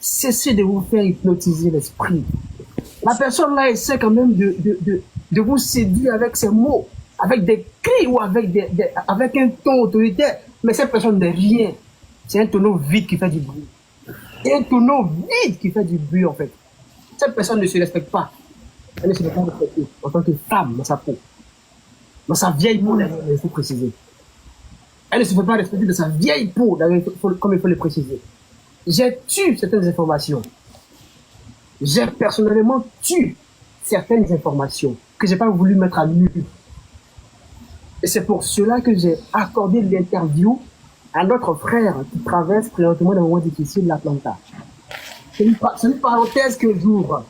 cessez de vous faire hypnotiser l'esprit. La personne là essaie quand même de vous séduire avec ses mots, avec des cris ou avec un ton autoritaire. Mais cette personne n'est rien. C'est un tonneau vide qui fait du bruit. C'est un tonneau vide qui fait du bruit en fait. Cette personne ne se respecte pas. Elle ne se fait pas respecter en tant que femme dans sa peau. Dans sa vieille peau, il faut préciser. Elle ne se fait pas respecter de sa vieille peau, comme il faut le préciser. J'ai tué certaines informations. J'ai personnellement tué certaines informations que je n'ai pas voulu mettre à nu. Et c'est pour cela que j'ai accordé l'interview à notre frère qui traverse présentement des moments difficiles de l'Atlanta. C'est une parenthèse que j'ouvre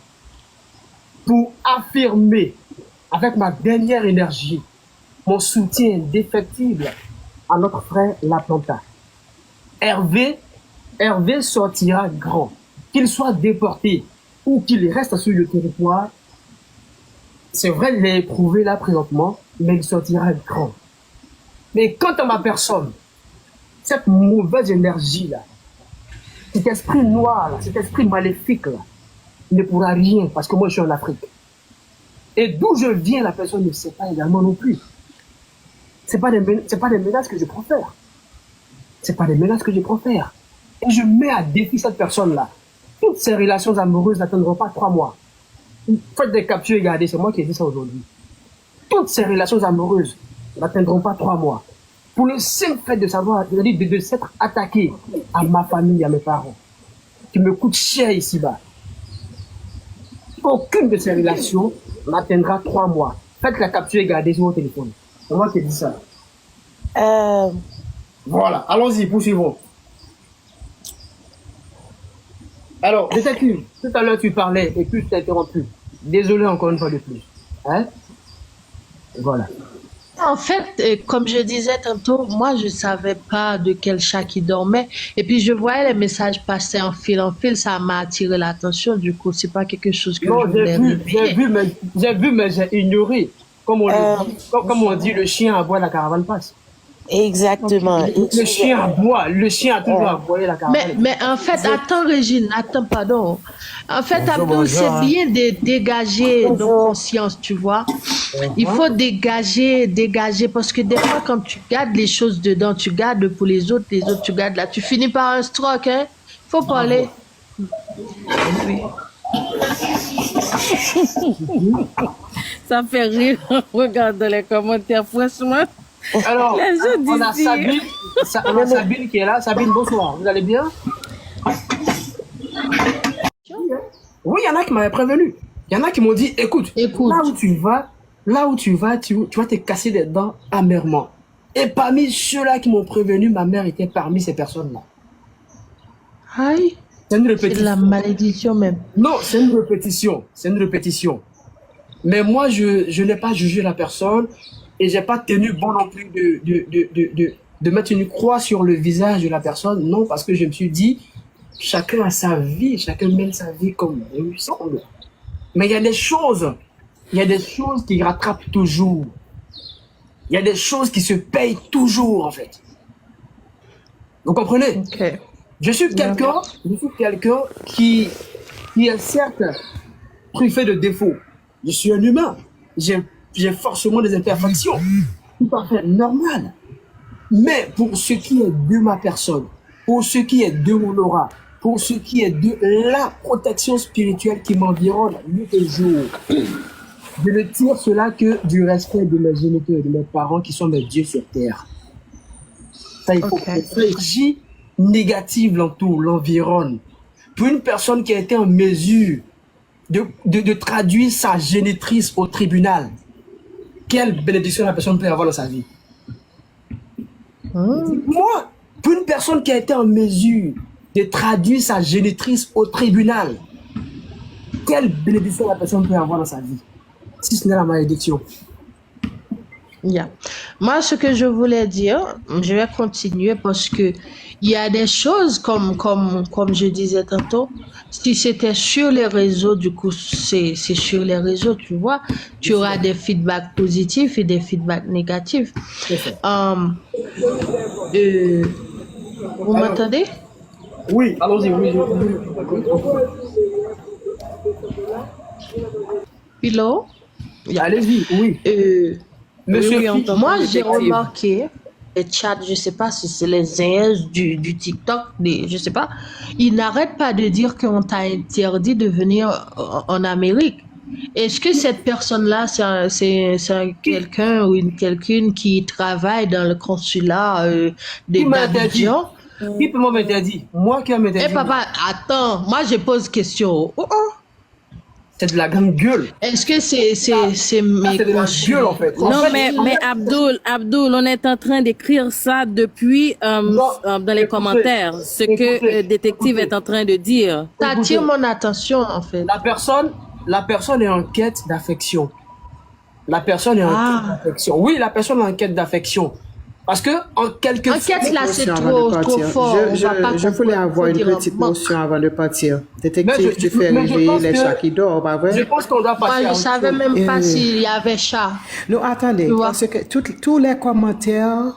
pour affirmer avec ma dernière énergie mon soutien indéfectible à notre frère l'Atlanta. Hervé sortira grand. Qu'il soit déporté ou qu'il reste sur le territoire, c'est vrai, il est éprouvé là présentement, mais il sortira grand. Mais quant à ma personne, cette mauvaise énergie-là, cet esprit noir, là, cet esprit maléfique-là, ne pourra rien parce que moi je suis en Afrique. Et d'où je viens, la personne ne sait pas également non plus. C'est pas des menaces que je profère. C'est pas des menaces que je profère. Et je mets à défi cette personne-là. Toutes ces relations amoureuses n'attendront pas 3 mois. Faites des captures et gardez, c'est moi qui ai dit ça aujourd'hui. Toutes ces relations amoureuses n'atteindront pas 3 mois. Pour le simple fait de savoir, de s'être attaqué à ma famille, à mes parents, qui me coûte cher ici-bas. Aucune de ces relations n'atteindra 3 mois. Faites la capture et gardez sur votre téléphone. C'est moi qui ai dit ça. Voilà, allons-y, poursuivons. Alors, détective, tout à l'heure tu parlais et puis tu t'es interrompu. Désolé encore une fois de plus. Hein? Voilà. En fait, comme je disais tantôt, moi, je savais pas de quel chat qui dormait. Et puis, je voyais les messages passer en fil. Ça m'a attiré l'attention. Du coup, c'est pas quelque chose que Non, je voulais réveiller. j'ai vu, mais j'ai ignoré. Comme on dit, le chien aboie, la caravane passe. Exactement. Le chien aboie, le chien a toujours aboyé, la caravane. Mais en fait, attends, Régine, attends, pardon. En fait, Abdul, c'est bien de dégager nos consciences, tu vois. Il faut dégager, parce que des fois, quand tu gardes les choses dedans, tu gardes pour les autres tu gardes là. Tu finis par un stroke, hein. Faut parler. Oui. Ça fait rire. Regarde les commentaires, franchement. Alors, Les gens on a d'ici. Sabine qui est là. Sabine, bonsoir. Vous allez bien? Oui, il y en a qui m'avaient prévenu. Il y en a qui m'ont dit, écoute, là où tu vas, tu vas te casser les dents amèrement. Et parmi ceux-là qui m'ont prévenu, ma mère était parmi ces personnes-là. Aïe. C'est une C'est répétition. de la malédiction même. Non, c'est une répétition. C'est une répétition. Mais moi, je n'ai pas jugé la personne et j'ai pas tenu bon non plus de mettre une croix sur le visage de la personne. Non, parce que je me suis dit, chacun a sa vie, chacun mène sa vie comme il lui semble. Mais il y a des choses qui rattrapent toujours. Il y a des choses qui se payent toujours, en fait. Vous comprenez? Ok. Je suis quelqu'un qui est certes truffé de défauts. Je suis un humain. J'ai forcément des imperfections. Tout à fait normal. Mais pour ce qui est de ma personne, pour ce qui est de mon aura, pour ce qui est de la protection spirituelle qui m'environne nuit et jour, je ne tire cela que du respect de mes géniteurs et de mes parents qui sont mes dieux sur terre. Ça, il faut que l'énergie négative l'environne. Pour une personne qui a été en mesure de traduire sa génitrice au tribunal, quelle bénédiction la personne peut avoir dans sa vie? Moi, pour une personne qui a été en mesure de traduire sa génitrice au tribunal, quelle bénédiction la personne peut avoir dans sa vie? Si ce n'est la malédiction. Yeah. Moi, ce que je voulais dire, je vais continuer parce que il y a des choses comme je disais tantôt. Si c'était sur les réseaux, du coup, c'est sur les réseaux, tu vois, tu auras des feedbacks positifs et des feedbacks négatifs. C'est ça. Vous m'entendez? Oui, allons-y, oui. Philo, Allez-y, oui. Monsieur, oui, on t'entend. moi j'ai détective. remarqué les chats, je sais pas si c'est les zinzes du TikTok, je sais pas, ils n'arrêtent pas de dire qu'on t'a interdit de venir en Amérique. Est-ce que cette personne-là, c'est quelqu'un ou quelqu'une qui travaille dans le consulat Qui m'a interdit? d'Abidjan? Qui peut m'interdire? Moi qui Eh m'interdit. papa, attends, moi je pose question. C'est de la grande gueule. Est-ce que c'est C'est mes de la consul- gueule en fait. En Non, fait, mais Abdoul, on est en train d'écrire ça depuis dans les écoutez, commentaires, ce que écoutez, détective est en train de dire. Ça attire mon attention en fait. la personne est en quête d'affection. La personne est en Ah. quête d'affection. Oui, la personne est en quête d'affection. Parce que en quelque Enquête là, c'est Notion avant de trop partir. fort. On va pas Je voulais comprendre. avoir Faut une dire petite un manque. notion avant de partir. Mais Détective, je- tu fais mais je réveiller pense les que- chats qui dorment, pas vrai? je pense qu'on doit passer Moi, à je autre savais chose. même pas s'il y avait chat. Non, attendez, Tu vois? parce que tous les commentaires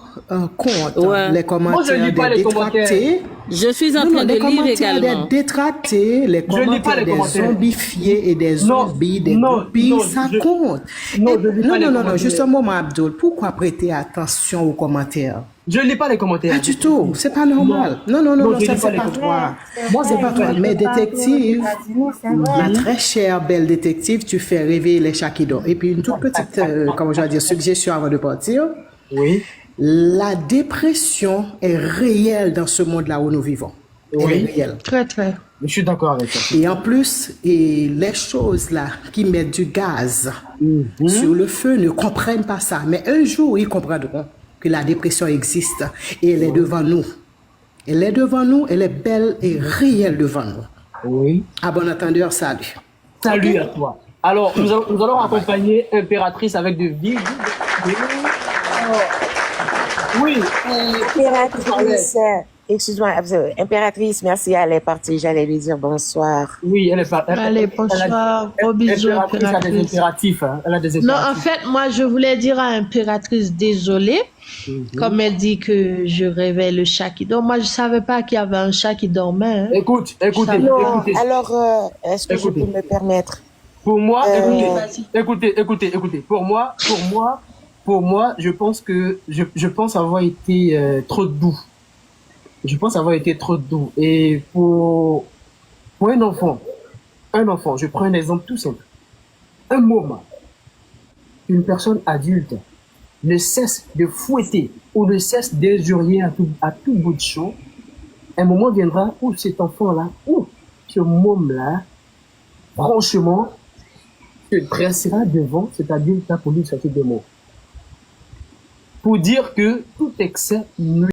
comptent. Ouais. Les commentaires lis pas des les commentaires. détractés. Je suis en Non, train non, de les lire commentaires également. des détractés, les lis pas commentaires les des commentaires. zombifiés et des Non, zombies, des non, groupies, non, ça je- compte. non, Et- je lis pas les non, commentaires. juste un moment, Abdul. Pourquoi prêter attention aux commentaires? Je lis pas les commentaires. Pas du tout, c'est pas normal. Non, Non, je ça lis pas c'est les pas commentaires. toi. Moi, c'est pas toi. Mais détective, ma très chère belle détective, tu fais réveiller les chats qui dorment. Et puis une toute petite, comment je vais dire, suggestion avant de partir. Oui. La dépression est réelle dans ce monde-là où nous vivons. Elle Oui. est réelle. Très, très. Je suis d'accord avec ça. Et en plus, et les choses là qui mettent du gaz sur le feu ne comprennent pas ça. Mais un jour, ils comprendront que la dépression existe et elle est devant nous. Elle est devant nous, elle est belle et réelle devant nous. Oui. À bon entendeur, salut. Salut à toi. Alors, nous allons accompagner Impératrice avec de vives. Oui. Impératrice, excuse-moi, Impératrice, merci, elle est partie, j'allais lui dire bonsoir. Oui, elle est pas. Allez, bonsoir. Gros bisous, Impératrice a des Impératrice. impératifs. Hein. Elle a des Non, en impératifs. fait, moi, je voulais dire à Impératrice, désolée, comme elle dit que je réveille le chat qui dort. Moi, je savais pas qu'il y avait un chat qui dormait. Hein. Écoutez, Non, écoutez. alors, est-ce que Écoutez. je peux me permettre? Pour moi, Vas-y. écoutez. Pour moi, je pense avoir été trop doux. Je pense avoir été trop doux. Et pour un enfant, je prends un exemple tout simple. Un moment, une personne adulte ne cesse de fouetter ou ne cesse d'injurier à tout bout de champ, un moment viendra où cet enfant-là, ou ce môme-là, franchement, se dressera devant cet adulte-là pour lui sortir des mots. Pour dire que tout excès nuit.